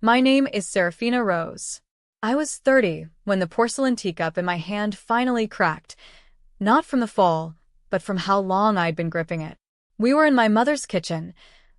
My name is Serafina Rose. I was 30 when the porcelain teacup in my hand finally cracked, not from the fall, but from how long I'd been gripping it. We were in my mother's kitchen,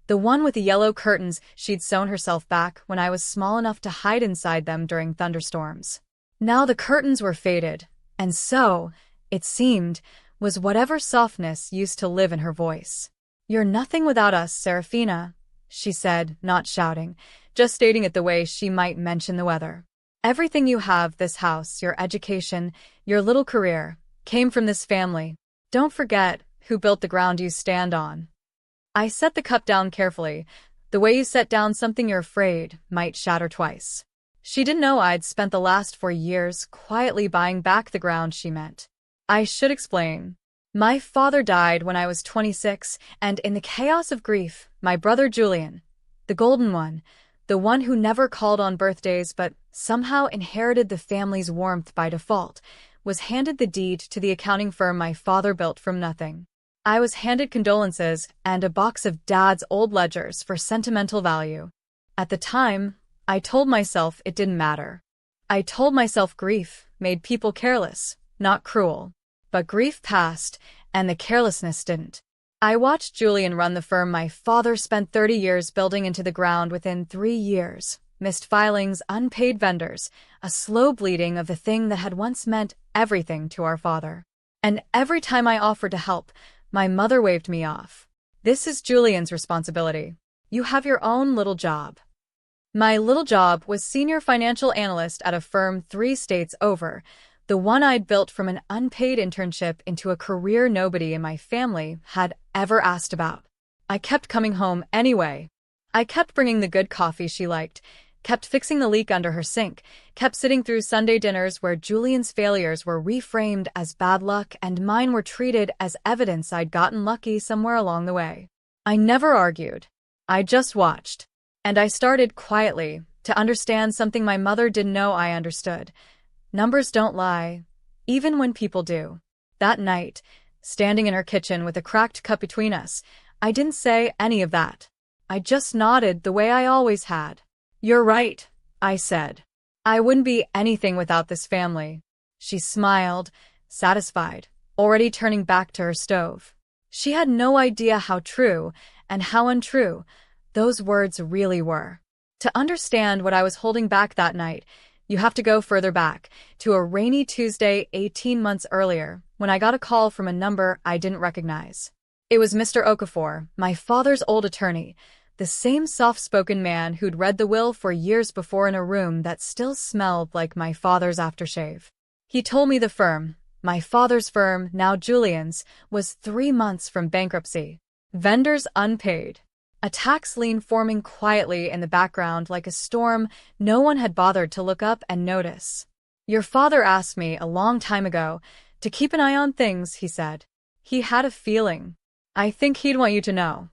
the one with the yellow curtains she'd sewn herself back when I was small enough to hide inside them during thunderstorms. Now the curtains were faded, and so, it seemed, was whatever softness used to live in her voice. "You're nothing without us, Serafina," she said, not shouting, just stating it the way she might mention the weather. "Everything you have, this house, your education, your little career, came from this family. Don't forget who built the ground you stand on." I set the cup down carefully, the way you set down something you're afraid might shatter twice. She didn't know I'd spent the last 4 years quietly buying back the ground she meant. I should explain. My father died when I was 26, and in the chaos of grief, my brother Julian, the golden one, the one who never called on birthdays but somehow inherited the family's warmth by default, was handed the deed to the accounting firm my father built from nothing. I was handed condolences and a box of Dad's old ledgers for sentimental value. At the time, I told myself it didn't matter. I told myself grief made people careless, not cruel. But grief passed, and the carelessness didn't. I watched Julian run the firm my father spent 30 years building into the ground within 3 years. Missed filings, unpaid vendors, a slow bleeding of the thing that had once meant everything to our father. And every time I offered to help, my mother waved me off. "This is Julian's responsibility. You have your own little job." My little job was senior financial analyst at a firm 3 states over, the one I'd built from an unpaid internship into a career nobody in my family had ever asked about. I kept coming home anyway. I kept bringing the good coffee she liked, kept fixing the leak under her sink, kept sitting through Sunday dinners where Julian's failures were reframed as bad luck and mine were treated as evidence I'd gotten lucky somewhere along the way. I never argued. I just watched. And I started quietly to understand something my mother didn't know I understood. Numbers don't lie, even when people do. That night, standing in her kitchen with a cracked cup between us, I didn't say any of that. I just nodded the way I always had. "You're right," I said. "I wouldn't be anything without this family." She smiled, satisfied, already turning back to her stove. She had no idea how true and how untrue those words really were. To understand what I was holding back that night, you have to go further back, to a rainy Tuesday 18 months earlier, when I got a call from a number I didn't recognize. It was Mr. Okafor, my father's old attorney, the same soft-spoken man who'd read the will for years before in a room that still smelled like my father's aftershave. He told me the firm, my father's firm, now Julian's, was 3 months from bankruptcy. Vendors unpaid. A tax lien forming quietly in the background like a storm no one had bothered to look up and notice. "Your father asked me a long time ago to keep an eye on things," he said. "He had a feeling. I think he'd want you to know."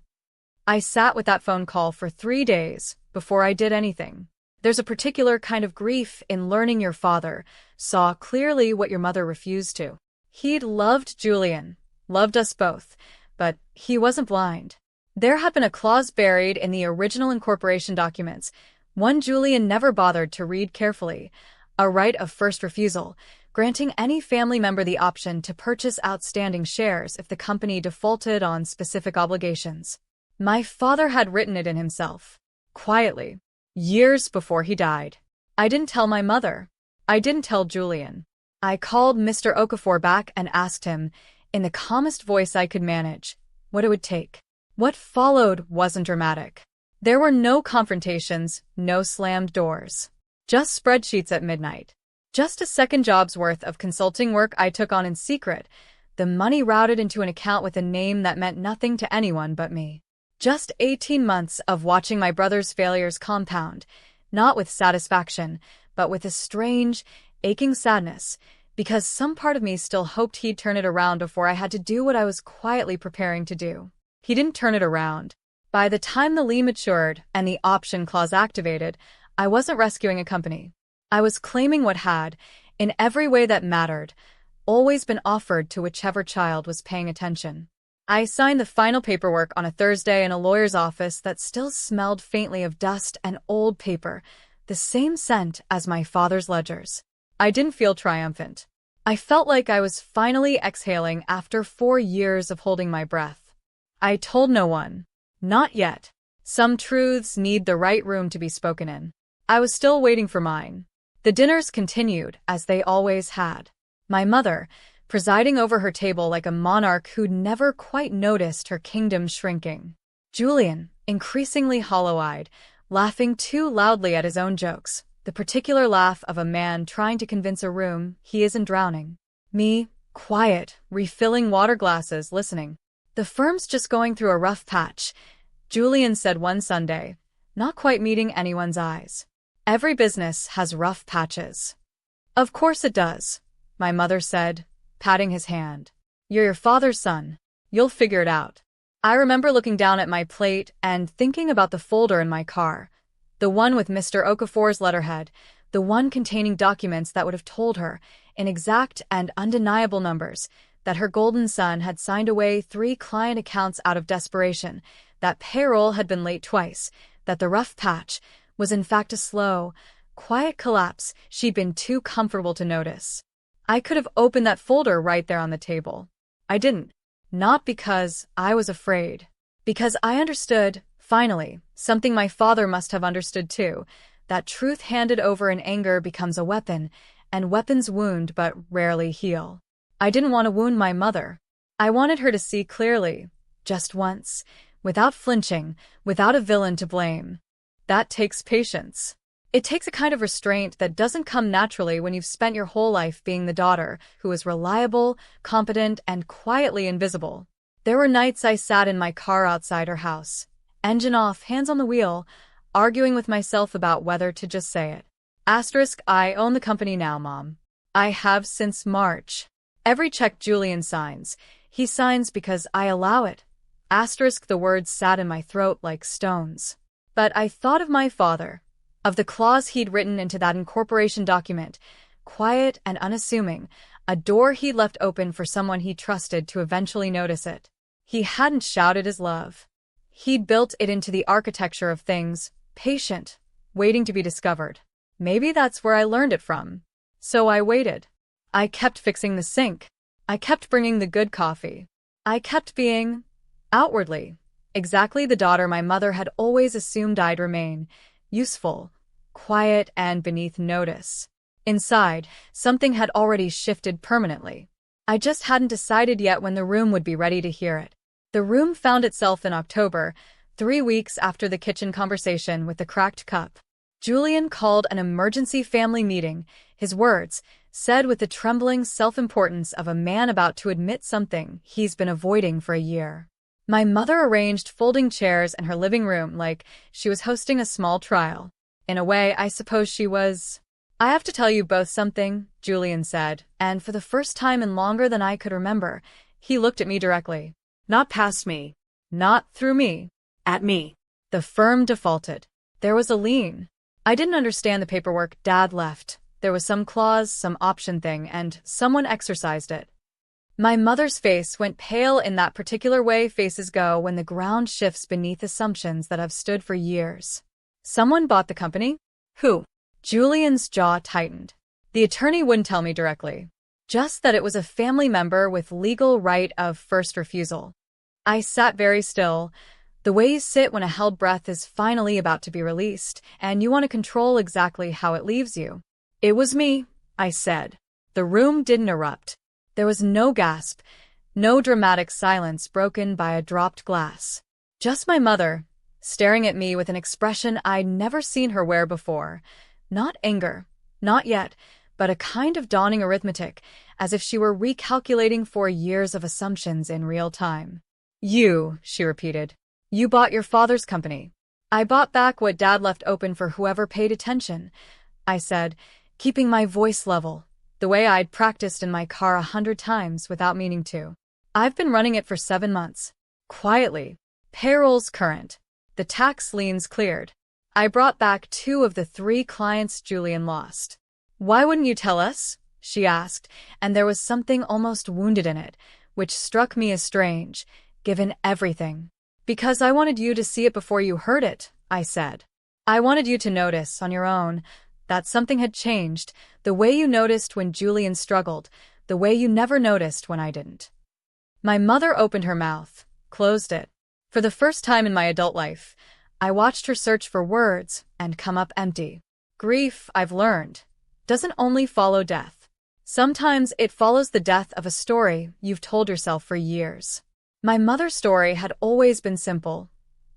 I sat with that phone call for 3 days before I did anything. There's a particular kind of grief in learning your father saw clearly what your mother refused to. He'd loved Julian, loved us both, but he wasn't blind. There had been a clause buried in the original incorporation documents, one Julian never bothered to read carefully, a right of first refusal, granting any family member the option to purchase outstanding shares if the company defaulted on specific obligations. My father had written it in himself, quietly, years before he died. I didn't tell my mother. I didn't tell Julian. I called Mr. Okafor back and asked him, in the calmest voice I could manage, what it would take. What followed wasn't dramatic. There were no confrontations, no slammed doors. Just spreadsheets at midnight. Just a second job's worth of consulting work I took on in secret, the money routed into an account with a name that meant nothing to anyone but me. Just 18 months of watching my brother's failures compound, not with satisfaction, but with a strange, aching sadness, because some part of me still hoped he'd turn it around before I had to do what I was quietly preparing to do. He didn't turn it around. By the time the lien matured and the option clause activated, I wasn't rescuing a company. I was claiming what had, in every way that mattered, always been offered to whichever child was paying attention. I signed the final paperwork on a Thursday in a lawyer's office that still smelled faintly of dust and old paper, the same scent as my father's ledgers. I didn't feel triumphant. I felt like I was finally exhaling after 4 years of holding my breath. I told no one. Not yet. Some truths need the right room to be spoken in. I was still waiting for mine. The dinners continued, as they always had. My mother, presiding over her table like a monarch who'd never quite noticed her kingdom shrinking. Julian, increasingly hollow-eyed, laughing too loudly at his own jokes, the particular laugh of a man trying to convince a room he isn't drowning. Me, quiet, refilling water glasses, listening. "The firm's just going through a rough patch," Julian said one Sunday, not quite meeting anyone's eyes. "Every business has rough patches." "Of course it does," my mother said, patting his hand. "You're your father's son. You'll figure it out." I remember looking down at my plate and thinking about the folder in my car, the one with Mr. Okafor's letterhead, the one containing documents that would have told her, in exact and undeniable numbers, that her golden son had signed away 3 client accounts out of desperation, that payroll had been late twice, that the rough patch was in fact a slow, quiet collapse she'd been too comfortable to notice. I could have opened that folder right there on the table. I didn't. Not because I was afraid. Because I understood, finally, something my father must have understood too, that truth handed over in anger becomes a weapon, and weapons wound but rarely heal. I didn't want to wound my mother. I wanted her to see clearly, just once, without flinching, without a villain to blame. That takes patience. It takes a kind of restraint that doesn't come naturally when you've spent your whole life being the daughter who is reliable, competent, and quietly invisible. There were nights I sat in my car outside her house, engine off, hands on the wheel, arguing with myself about whether to just say it. I own the company now, Mom. I have since March. Every check Julian signs, he signs because I allow it. The words sat in my throat like stones. But I thought of my father, of the clause he'd written into that incorporation document, quiet and unassuming, a door he'd left open for someone he trusted to eventually notice it. He hadn't shouted his love. He'd built it into the architecture of things, patient, waiting to be discovered. Maybe that's where I learned it from. So I waited. I kept fixing the sink. I kept bringing the good coffee. I kept being, outwardly, exactly the daughter my mother had always assumed I'd remain, useful, quiet, and beneath notice. Inside, something had already shifted permanently. I just hadn't decided yet when the room would be ready to hear it. The room found itself in October, 3 weeks after the kitchen conversation with the cracked cup. Julian called an emergency family meeting, his words, said with the trembling self-importance of a man about to admit something he's been avoiding for a year. My mother arranged folding chairs in her living room like she was hosting a small trial. In a way, I suppose she was. "I have to tell you both something," Julian said, and for the first time in longer than I could remember, he looked at me directly. Not past me. Not through me. At me. The firm defaulted. There was a lien. I didn't understand the paperwork Dad left. There was some clause, some option thing, and someone exercised it. My mother's face went pale in that particular way faces go when the ground shifts beneath assumptions that have stood for years. Someone bought the company? Who? Julian's jaw tightened. The attorney wouldn't tell me directly. Just that it was a family member with legal right of first refusal. I sat very still, the way you sit when a held breath is finally about to be released, and you want to control exactly how it leaves you. "It was me," I said. The room didn't erupt. There was no gasp, no dramatic silence broken by a dropped glass. Just my mother, staring at me with an expression I'd never seen her wear before. Not anger, not yet, but a kind of dawning arithmetic, as if she were recalculating 4 years of assumptions in real time. "You," she repeated. "You bought your father's company." "I bought back what Dad left open for whoever paid attention," I said, keeping my voice level, the way I'd practiced in my car 100 times without meaning to. "I've been running it for 7 months. Quietly. Payroll's current. The tax liens cleared. I brought back 2 of the 3 clients Julian lost." "Why wouldn't you tell us?" she asked, and there was something almost wounded in it, which struck me as strange. given everything. Because I wanted you to see it before you heard it, I said. I wanted you to notice, on your own, that something had changed, the way you noticed when Julian struggled, the way you never noticed when I didn't. My mother opened her mouth, closed it. For the first time in my adult life, I watched her search for words and come up empty. Grief, I've learned, doesn't only follow death. Sometimes it follows the death of a story you've told yourself for years. My mother's story had always been simple.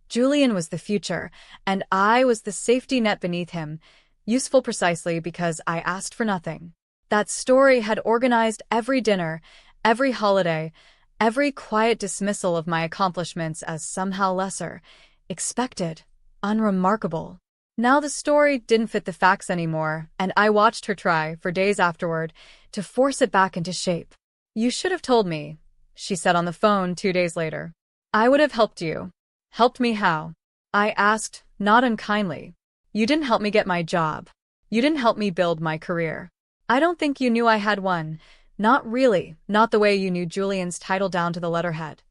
Julian was the future, and I was the safety net beneath him, useful precisely because I asked for nothing. That story had organized every dinner, every holiday, every quiet dismissal of my accomplishments as somehow lesser, expected, unremarkable. Now the story didn't fit the facts anymore, and I watched her try, for days afterward, to force it back into shape. You should have told me, she said on the phone 2 days later. I would have helped you. Helped me how? I asked, not unkindly. You didn't help me get my job. You didn't help me build my career. I don't think you knew I had one. Not really, not the way you knew Julian's title down to the letterhead.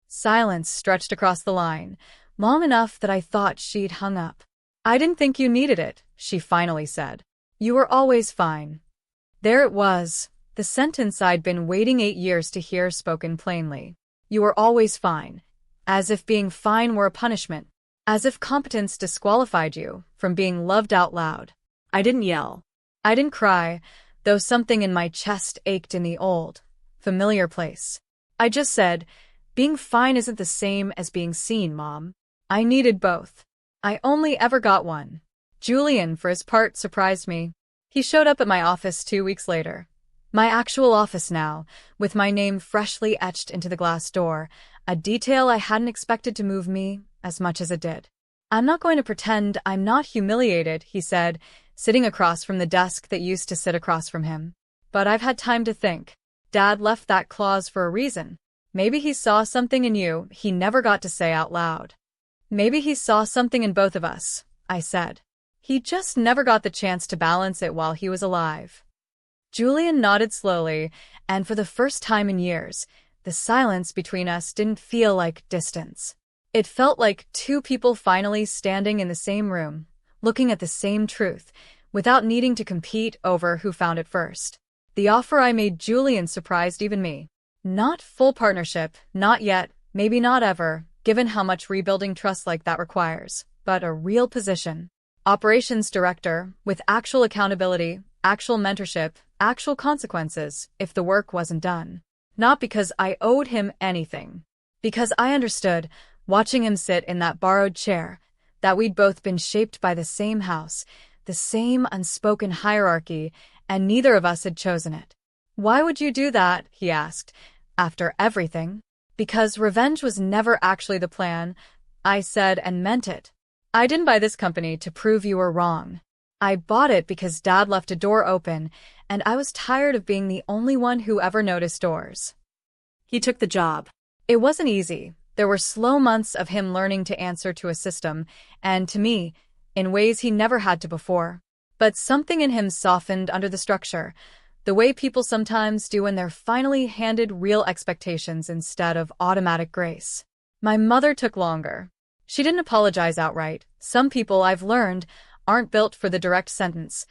Silence stretched across the line, long enough that I thought she'd hung up. I didn't think you needed it, she finally said. You were always fine. There it was, the sentence I'd been waiting 8 years to hear spoken plainly. You were always fine. As if being fine were a punishment. As if competence disqualified you from being loved out loud. I didn't yell. I didn't cry, though something in my chest ached in the old, familiar place. I just said, being fine isn't the same as being seen, Mom. I needed both. I only ever got one. Julian, for his part, surprised me. He showed up at my office 2 weeks later. My actual office now, with my name freshly etched into the glass door, a detail I hadn't expected to move me as much as it did. I'm not going to pretend I'm not humiliated, he said, sitting across from the desk that used to sit across from him. But I've had time to think. Dad left that clause for a reason. Maybe he saw something in you he never got to say out loud. Maybe he saw something in both of us, I said. He just never got the chance to balance it while he was alive. Julian nodded slowly, and for the first time in years, the silence between us didn't feel like distance. It felt like two people finally standing in the same room, looking at the same truth, without needing to compete over who found it first. The offer I made Julian surprised even me. Not full partnership, not yet, maybe not ever, given how much rebuilding trust like that requires, but a real position. Operations director, with actual accountability, actual mentorship, actual consequences, if the work wasn't done. Not because I owed him anything. Because I understood, watching him sit in that borrowed chair, that we'd both been shaped by the same house, the same unspoken hierarchy, and neither of us had chosen it. Why would you do that? He asked. After everything? Because revenge was never actually the plan, I said and meant it. I didn't buy this company to prove you were wrong. I bought it because Dad left a door open, and I was tired of being the only one who ever noticed doors. He took the job. It wasn't easy. There were slow months of him learning to answer to a system, and to me, in ways he never had to before. But something in him softened under the structure, the way people sometimes do when they're finally handed real expectations instead of automatic grace. My mother took longer. She didn't apologize outright. Some people, I've learned, aren't built for the direct sentence,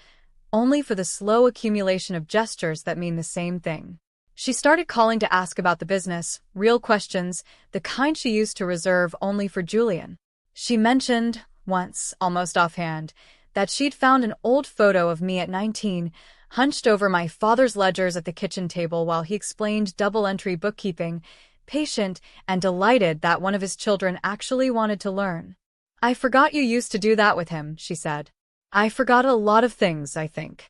only for the slow accumulation of gestures that mean the same thing. She started calling to ask about the business, real questions, the kind she used to reserve only for Julian. She mentioned, once, almost offhand, that she'd found an old photo of me at 19, hunched over my father's ledgers at the kitchen table while he explained double-entry bookkeeping, patient and delighted that one of his children actually wanted to learn. I forgot you used to do that with him, she said. I forgot a lot of things, I think.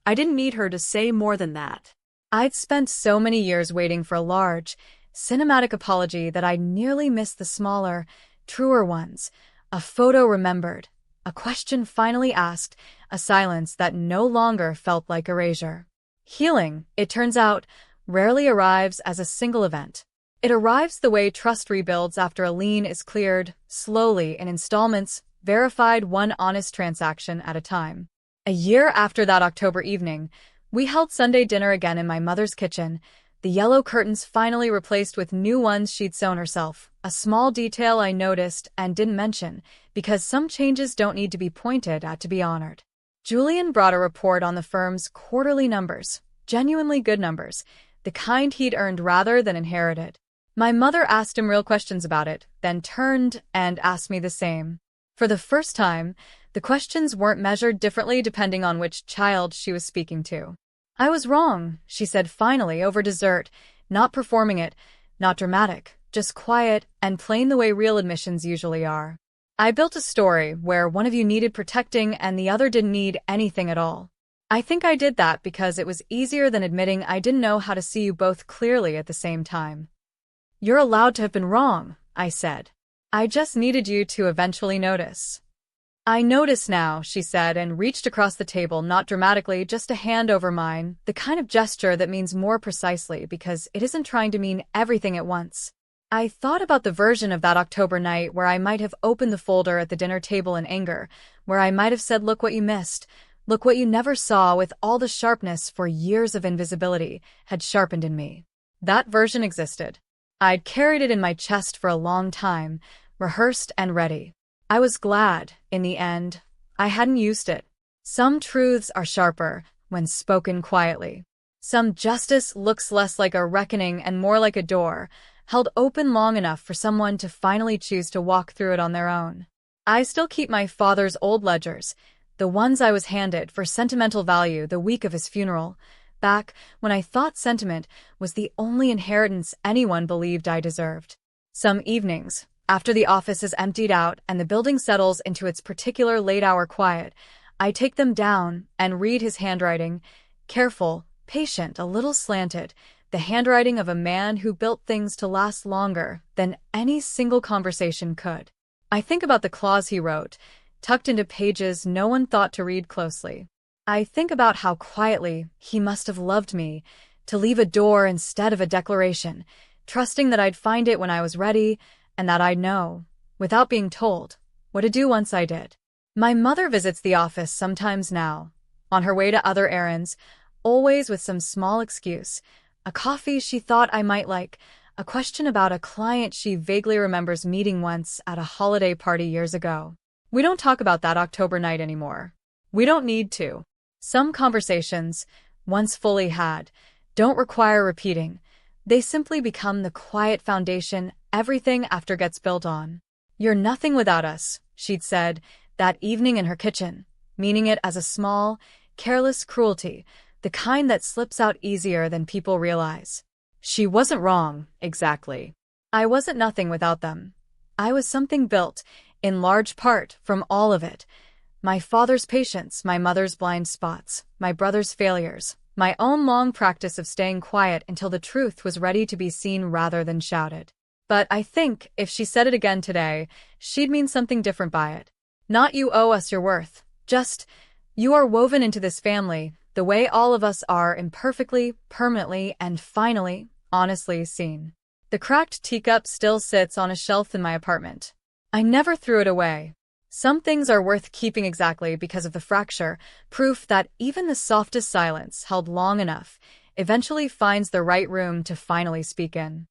I didn't need her to say more than that. I'd spent so many years waiting for a large, cinematic apology that I'd nearly missed the smaller, truer ones. A photo remembered, a question finally asked, a silence that no longer felt like erasure. Healing, it turns out, rarely arrives as a single event. It arrives the way trust rebuilds after a lien is cleared, slowly in installments, verified one honest transaction at a time. A year after that October evening, we held Sunday dinner again in my mother's kitchen, the yellow curtains finally replaced with new ones she'd sewn herself, a small detail I noticed and didn't mention, because some changes don't need to be pointed at to be honored. Julian brought a report on the firm's quarterly numbers, genuinely good numbers, the kind he'd earned rather than inherited. My mother asked him real questions about it, then turned and asked me the same. For the first time, the questions weren't measured differently depending on which child she was speaking to. I was wrong, she said finally over dessert, not performing it, not dramatic, just quiet and plain the way real admissions usually are. I built a story where one of you needed protecting and the other didn't need anything at all. I think I did that because it was easier than admitting I didn't know how to see you both clearly at the same time. You're allowed to have been wrong, I said. I just needed you to eventually notice. I notice now, she said, and reached across the table, not dramatically, just a hand over mine, the kind of gesture that means more precisely because it isn't trying to mean everything at once. I thought about the version of that October night where I might have opened the folder at the dinner table in anger, where I might have said, look what you missed, look what you never saw, with all the sharpness for years of invisibility had sharpened in me. That version existed. I'd carried it in my chest for a long time, rehearsed and ready. I was glad, in the end, I hadn't used it. Some truths are sharper when spoken quietly. Some justice looks less like a reckoning and more like a door, held open long enough for someone to finally choose to walk through it on their own. I still keep my father's old ledgers, the ones I was handed for sentimental value the week of his funeral, back when I thought sentiment was the only inheritance anyone believed I deserved. Some evenings, after the office is emptied out and the building settles into its particular late-hour quiet, I take them down and read his handwriting, careful, patient, a little slanted, the handwriting of a man who built things to last longer than any single conversation could. I think about the clause he wrote, tucked into pages no one thought to read closely. I think about how quietly he must have loved me, to leave a door instead of a declaration, trusting that I'd find it when I was ready, and that I'd know, without being told, what to do once I did. My mother visits the office sometimes now, on her way to other errands, always with some small excuse, a coffee she thought I might like, a question about a client she vaguely remembers meeting once at a holiday party years ago. We don't talk about that October night anymore. We don't need to. Some conversations, once fully had, don't require repeating. They simply become the quiet foundation everything after gets built on. You're nothing without us, she'd said, that evening in her kitchen, meaning it as a small, careless cruelty, the kind that slips out easier than people realize. She wasn't wrong, exactly. I wasn't nothing without them. I was something built, in large part, from all of it. My father's patience, my mother's blind spots, my brother's failures, my own long practice of staying quiet until the truth was ready to be seen rather than shouted. But I think, if she said it again today, she'd mean something different by it. Not you owe us your worth. Just, you are woven into this family, the way all of us are, imperfectly, permanently, and finally, honestly seen. The cracked teacup still sits on a shelf in my apartment. I never threw it away. Some things are worth keeping exactly because of the fracture, proof that even the softest silence held long enough eventually finds the right room to finally speak in.